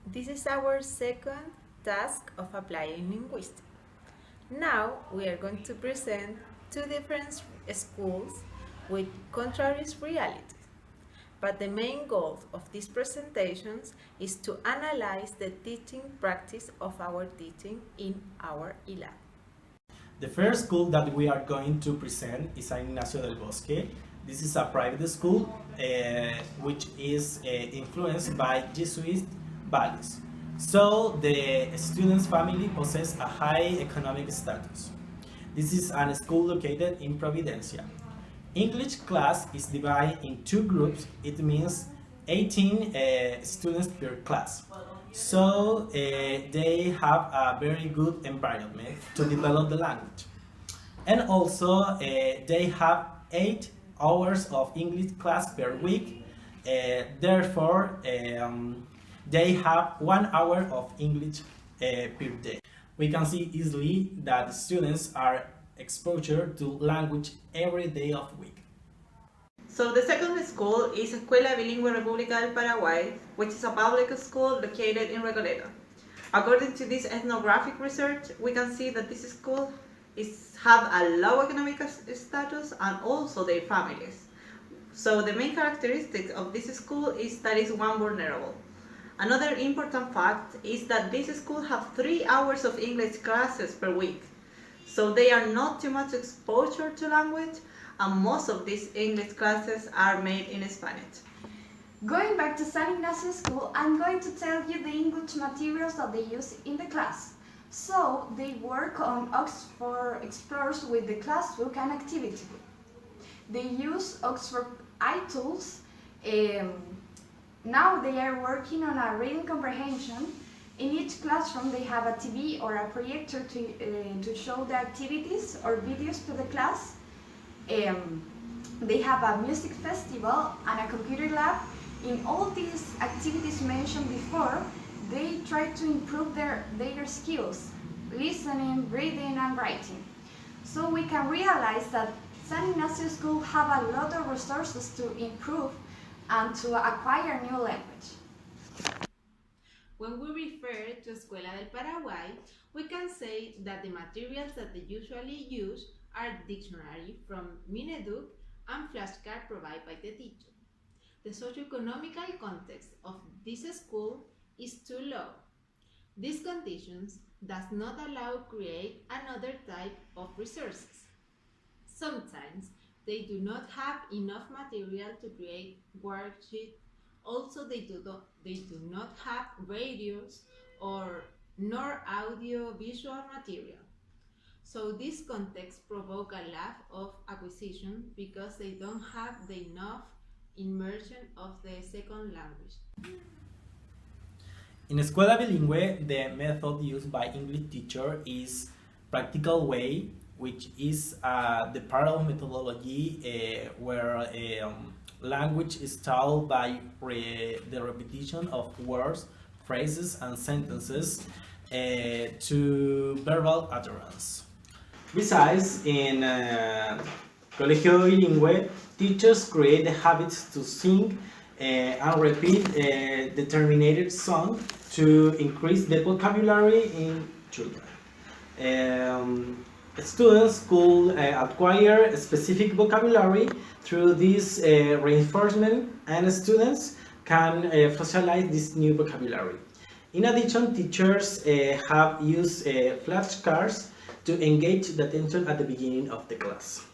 This is our second task of applying linguistics. Now we are going to present two different schools with contrary realities. But the main goal of these presentations is to analyze the teaching practice of our teaching in our ILA. The first school that we are going to present is San Ignacio del Bosque. This is a private school which is influenced by Jesuit values. So the student's family possess a high economic status. This is a school located in Providencia. English class is divided in two groups. It means 18 students per class. So they have a very good environment to develop the language. And also they have 8 hours of English class per week. Therefore, they have 1 hour of English per day. We can see easily that students are exposure to language every day of the week. So the second school is Escuela Bilingüe República del Paraguay, which is a public school located in Recoleta. According to this ethnographic research, we can see that this school have a low economic status and also their families. So the main characteristic of this school is that it's one vulnerable. Another important fact is that this school have 3 hours of English classes per week. So they are not too much exposure to language, and most of these English classes are made in Spanish. Going back to San Ignacio School, I'm going to tell you the English materials that they use in the class. So they work on Oxford Explorers with the class book and activity book. They use Oxford iTools. Now they are working on a reading comprehension. In each classroom they have a TV or a projector to show the activities or videos to the class. They have a music festival and a computer lab. In all these activities mentioned before, they try to improve their skills, listening, reading, and writing. So we can realize that San Ignacio School have a lot of resources to improve and to acquire new language. When we refer to Escuela del Paraguay, we can say that the materials that they usually use are dictionary from Mineduc and flashcard provided by the teacher. The socioeconomical context of this school is too low. These conditions does not allow create another type of resources. Sometimes they do not have enough material to create worksheets. Also, they do not have radios or nor audio visual material. So this context provoke a lack of acquisition because they don't have the enough immersion of the second language. In Escuela Bilingüe, the method used by English teacher is practical way, which is the parallel methodology where language is taught by the repetition of words, phrases, and sentences to verbal utterance. Besides, in Colegio Bilingüe, teachers create the habits to sing and repeat determined song to increase the vocabulary in children. Students could acquire a specific vocabulary through this reinforcement, and students can socialize this new vocabulary. In addition, teachers have used flashcards to engage the attention at the beginning of the class.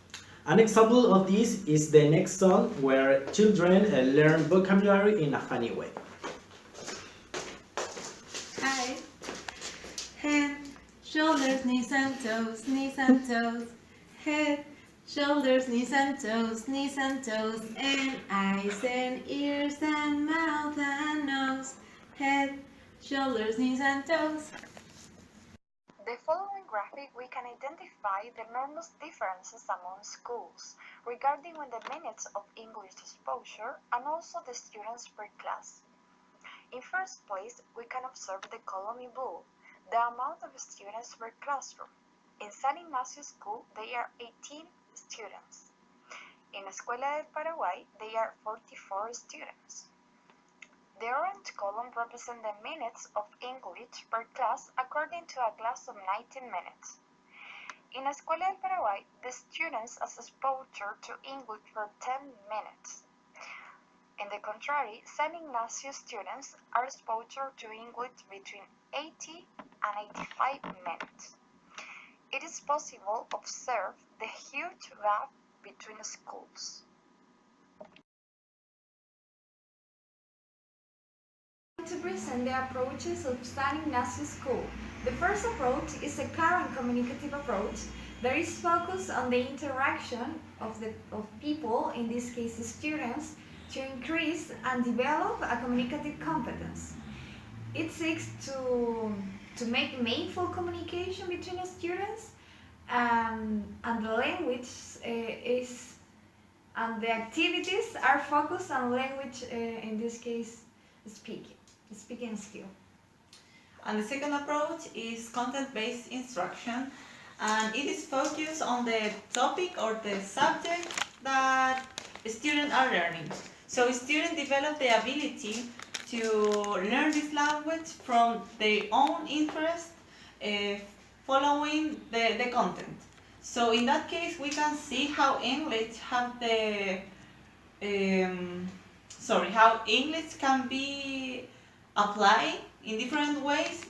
An example of this is the next song, where children learn vocabulary in a funny way. Hi. Head, shoulders, knees and toes, knees and toes. Head, shoulders, knees and toes, and eyes and ears and mouth and nose. Head, shoulders, knees and toes. The following graphic we can identify the enormous differences among schools regarding the minutes of English exposure and also the students per class. In first place, we can observe the column in blue, the amount of students per classroom. In San Ignacio School, they are 18 students. In Escuela del Paraguay, they are 44 students. The orange column represents the minutes of English per class according to a class of 19 minutes. In Escuela del Paraguay, the students have exposure to English for 10 minutes. In the contrary, San Ignacio students are exposed to English between 80 and 85 minutes. It is possible to observe the huge gap between schools. To present the approaches of San Ignacio School. The first approach is a current communicative approach that is focused on the interaction of people, in this case students, to increase and develop a communicative competence. It seeks to make meaningful communication between students, and the language and the activities are focused on language, in this case speaking skill. And the second approach is content-based instruction, and it is focused on the topic or the subject that students are learning. So students develop the ability to learn this language from their own interest, following the content. So in that case, we can see how English how English can be applied in different ways,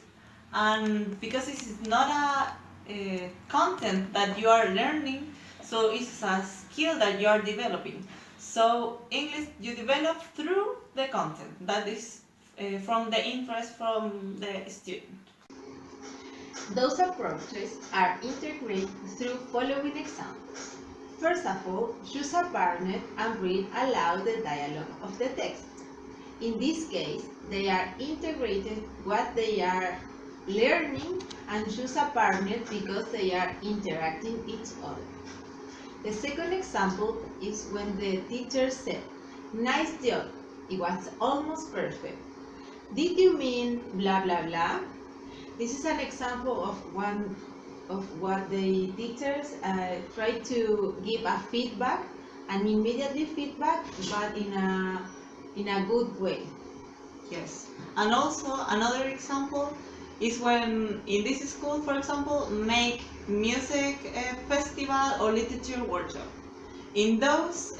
and because this is not a content that you are learning, so it's a skill that you are developing. So English you develop through the content that is from the interest from the student. Those approaches are integrated through following examples. First of all, choose a partner and read aloud the dialogue of the text. In this case, they are integrated what they are learning and choose a partner because they are interacting each other. The second example is when the teacher said, "Nice job, it was almost perfect. Did you mean blah blah blah?" This is an example of one of what the teachers try to give a feedback, and immediately feedback, but in a good way. Yes, and also another example is when in this school, for example, make music festival or literature workshop. In those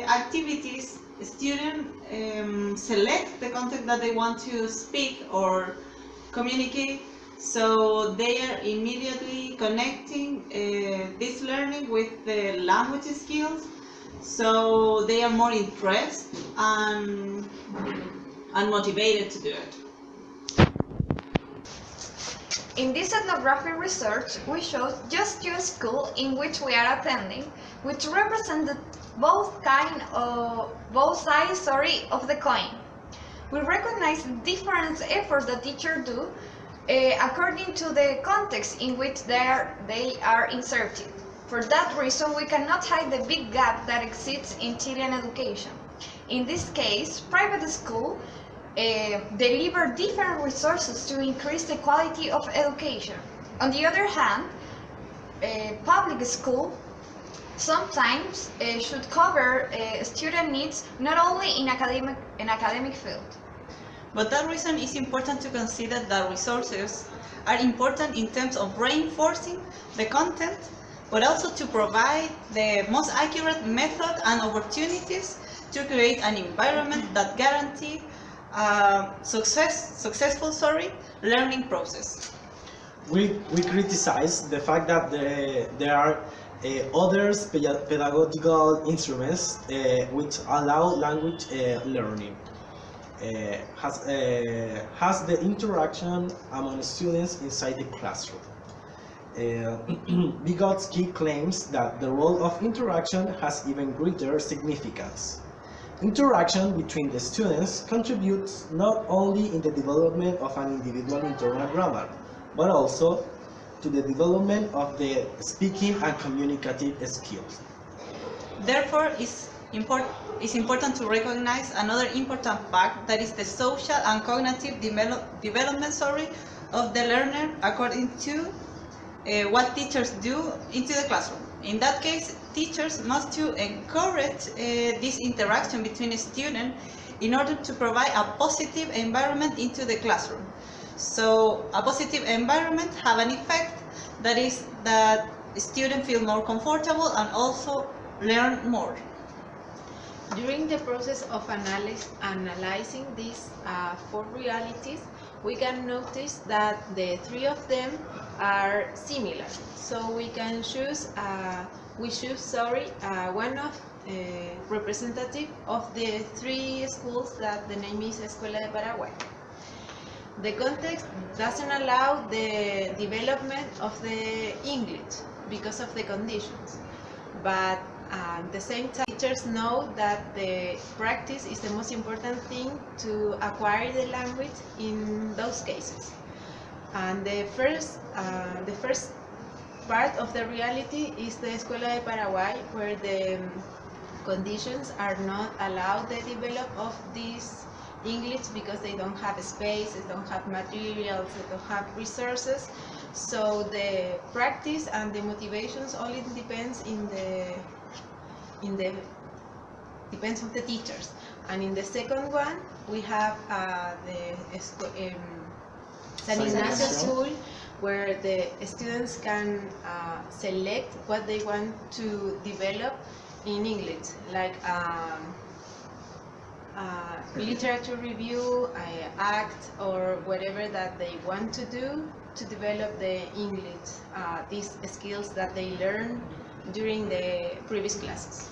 activities, students select the content that they want to speak or communicate, so they are immediately connecting this learning with the language skills, so they are more interested and motivated to do it. In this ethnographic research, we showed just two schools in which we are attending, which represented both sides of the coin. We recognize the different efforts that teachers do according to the context in which they are inserted. For that reason, we cannot hide the big gap that exists in Chilean education. In this case, private schools deliver different resources to increase the quality of education. On the other hand, public school sometimes should cover student needs not only in academic field. But that reason is important to consider that resources are important in terms of reinforcing the content, but also to provide the most accurate method and opportunities to create an environment that guarantees successful learning process. We criticize the fact that there are other pedagogical instruments which allow language learning. Has the interaction among students inside the classroom. Vygotsky claims that the role of interaction has even greater significance. Interaction between the students contributes not only in the development of an individual internal grammar, but also to the development of the speaking and communicative skills. Therefore, it's important to recognize another important fact, that is the social and cognitive development of the learner according to what teachers do into the classroom. In that case, teachers must to encourage this interaction between students in order to provide a positive environment into the classroom. So a positive environment have an effect that is that students feel more comfortable and also learn more. During the process of analyzing these four realities, we can notice that the three of them are similar. So we can choose, one of representative of the three schools that the name is Escuela de Paraguay. The context doesn't allow the development of the English because of the conditions, but at the same time, teachers know that the practice is the most important thing to acquire the language in those cases. And the first part of the reality is the Escuela de Paraguay, where the conditions are not allowed the develop of this English because they don't have space, they don't have materials, they don't have resources. So the practice and the motivations only depends depends on the teachers. And in the second one, we have the San Ignacio School, where the students can select what they want to develop in English, like literature review, act, or whatever that they want to do to develop the English, these skills that they learn during the previous classes.